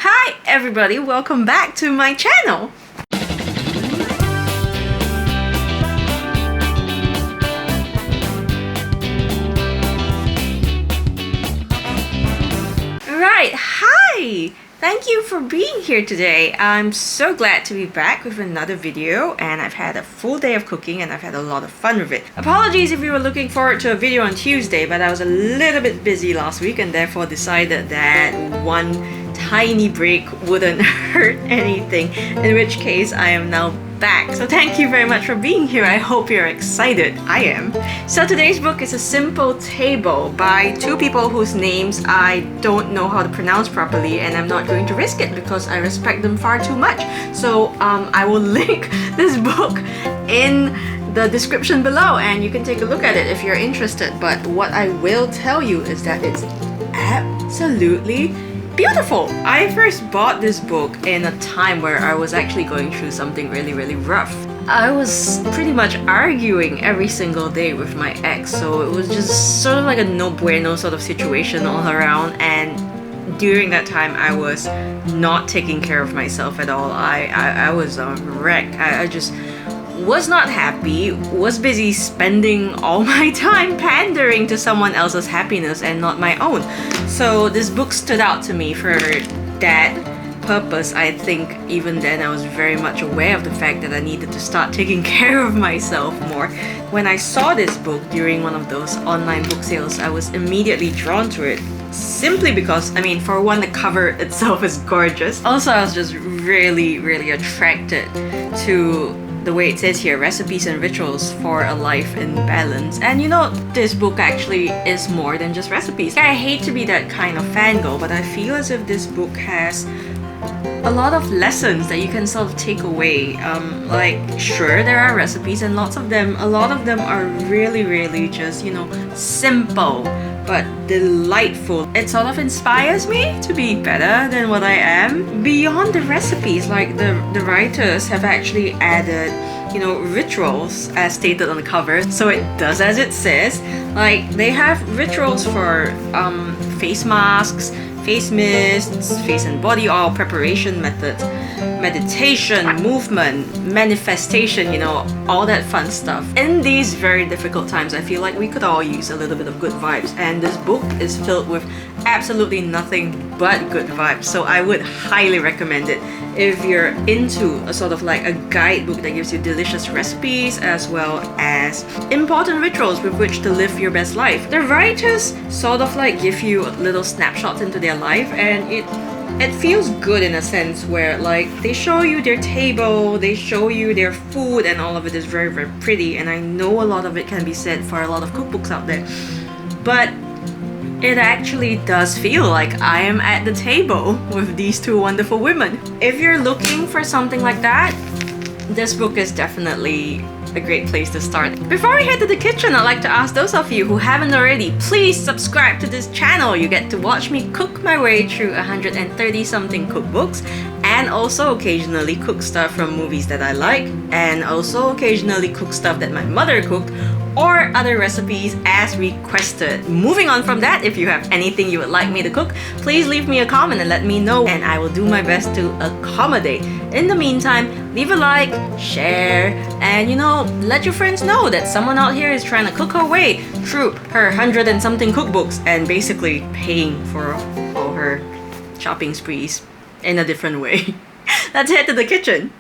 Hi everybody, welcome back to my channel. Right, hi! Thank you for being here today. I'm so glad to be back with another video, and I've had a full day of cooking and I've had a lot of fun with it. Apologies if you were looking forward to a video on Tuesday, but I was a little bit busy last week and therefore decided that one tiny break wouldn't hurt anything, in which case I am now back. So thank you very much for being here. I hope you're excited. I am. So today's book is A Simple Table by two people whose names I don't know how to pronounce properly, and I'm not going to risk it because I respect them far too much. So I will link this book in the description below and you can take a look at it if you're interested. But what I will tell you is that it's absolutely beautiful. I first bought this book in a time where I was actually going through something really rough. I was pretty much arguing every single day with my ex, so it was just sort of like a no bueno sort of situation all around, and during that time I was not taking care of myself at all. I was a wreck. I just was not happy, was busy spending all my time pandering to someone else's happiness and not my own. So this book stood out to me for that purpose. I think even then I was very much aware of the fact that I needed to start taking care of myself more. When I saw this book during one of those online book sales, I was immediately drawn to it. Simply because, I mean, for one, the cover itself is gorgeous. Also, I was just really attracted to the way it says here, recipes and rituals for a life in balance. And you know, this book actually is more than just recipes. I hate to be that kind of fangirl, but I feel as if this book has a lot of lessons that you can sort of take away. Like, sure, there are recipes and a lot of them are really just, you know, simple but delightful. It sort of inspires me to be better than what I am. Beyond the recipes, like the writers have actually added, you know, rituals as stated on the cover. So it does as it says. Like, they have rituals for face masks, face mists, face and body oil preparation methods, meditation, movement, manifestation, you know, all that fun stuff. In these very difficult times, I feel like we could all use a little bit of good vibes, and this book is filled with absolutely nothing but good vibes. So I would highly recommend it if you're into a sort of like a guidebook that gives you delicious recipes as well as important rituals with which to live your best life. The writers sort of like give you little snapshots into their life, and it feels good in a sense where like they show you their table, they show you their food, and all of it is very pretty. And I know a lot of it can be said for a lot of cookbooks out there, but it actually does feel like I am at the table with these two wonderful women. If you're looking for something like that, this book is definitely a great place to start. Before we head to the kitchen, I'd like to ask those of you who haven't already, please subscribe to this channel. You get to watch me cook my way through 130 something cookbooks, and also occasionally cook stuff from movies that I like, and also occasionally cook stuff that my mother cooked, or other recipes as requested. Moving on from that, if you have anything you would like me to cook, please leave me a comment and let me know, and I will do my best to accommodate. In the meantime, leave a like, share, and you know, let your friends know that someone out here is trying to cook her way through her 100 and something cookbooks and basically paying for all her shopping sprees in a different way. Let's head to the kitchen.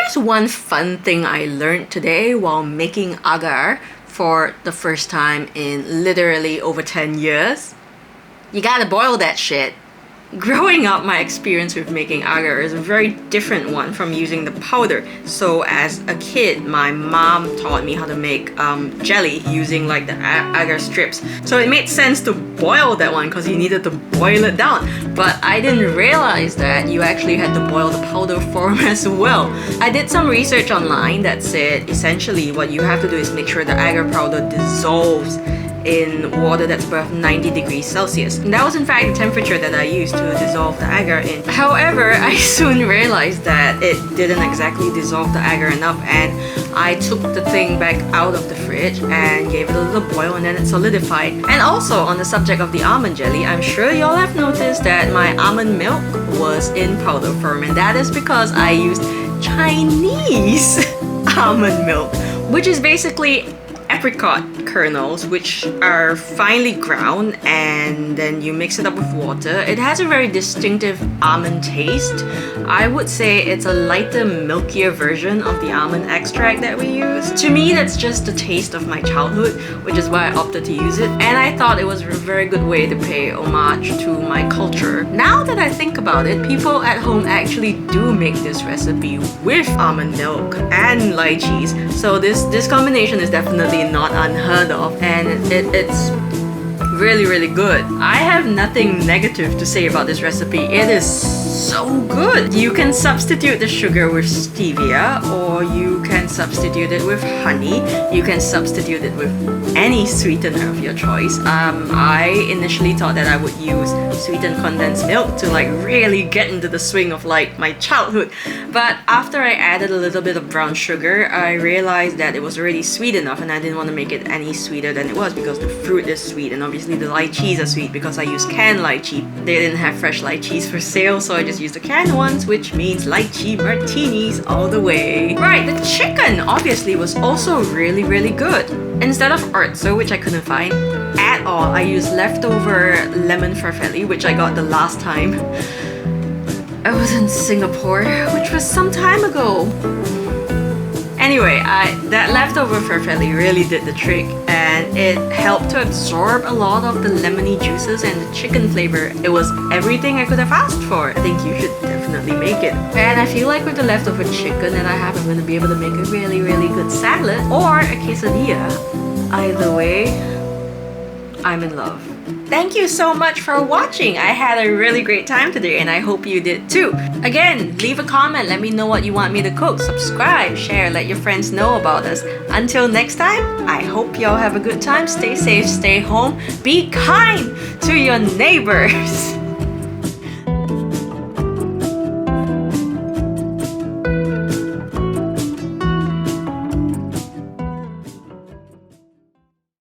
there's one fun thing I learned today while making agar for the first time in literally over 10 years. You gotta boil that shit. Growing up, my experience with making agar is a very different one from using the powder. So as a kid, my mom taught me how to make jelly using like the agar strips. So it made sense to boil that one because you needed to boil it down. But I didn't realize that you actually had to boil the powder form as well. I did some research online that said essentially what you have to do is make sure the agar powder dissolves in water that's above 90 degrees Celsius. And that was in fact the temperature that I used to dissolve the agar in. However, I soon realized that it didn't exactly dissolve the agar enough, and I took the thing back out of the fridge and gave it a little boil, and then it solidified. And also on the subject of the almond jelly, I'm sure y'all have noticed that my almond milk was in powder form, and that is because I used Chinese almond milk, which is basically apricot kernels, which are finely ground, and then you mix it up with water. It has a very distinctive almond taste. I would say it's a lighter, milkier version of the almond extract that we use. To me, that's just the taste of my childhood, which is why I opted to use it, and I thought it was a very good way to pay homage to my culture. Now that I think about it, people at home actually do make this recipe with almond milk and lychees, so this combination is definitely not unheard of, and it's really good. I have nothing negative to say about this recipe. It is so good. You can substitute the sugar with stevia, or you can substitute it with honey. You can substitute it with any sweetener of your choice. I initially thought that I would use sweetened condensed milk to like really get into the swing of like my childhood, but after I added a little bit of brown sugar, I realized that it was already sweet enough, and I didn't want to make it any sweeter than it was because the fruit is sweet, and obviously the lychees are sweet because I use canned lychee. They didn't have fresh lychees for sale, so I just used the canned ones, which means lychee martinis all the way. Right, the chicken obviously was also really good. Instead of orzo, which I couldn't find at all, I used leftover lemon farfalle, which I got the last time I was in Singapore, which was some time ago. Anyway, that leftover farfalle really did the trick, and it helped to absorb a lot of the lemony juices and the chicken flavor. It was everything I could have asked for. I think you should definitely make it. And I feel like with the leftover chicken that I have, I'm going to be able to make a really good salad or a quesadilla. Either way, I'm in love. Thank you so much for watching. I had a really great time today, and I hope you did too. Again, leave a comment, let me know what you want me to cook. Subscribe, share, let your friends know about us. Until next time, I hope y'all have a good time. Stay safe, stay home, be kind to your neighbors.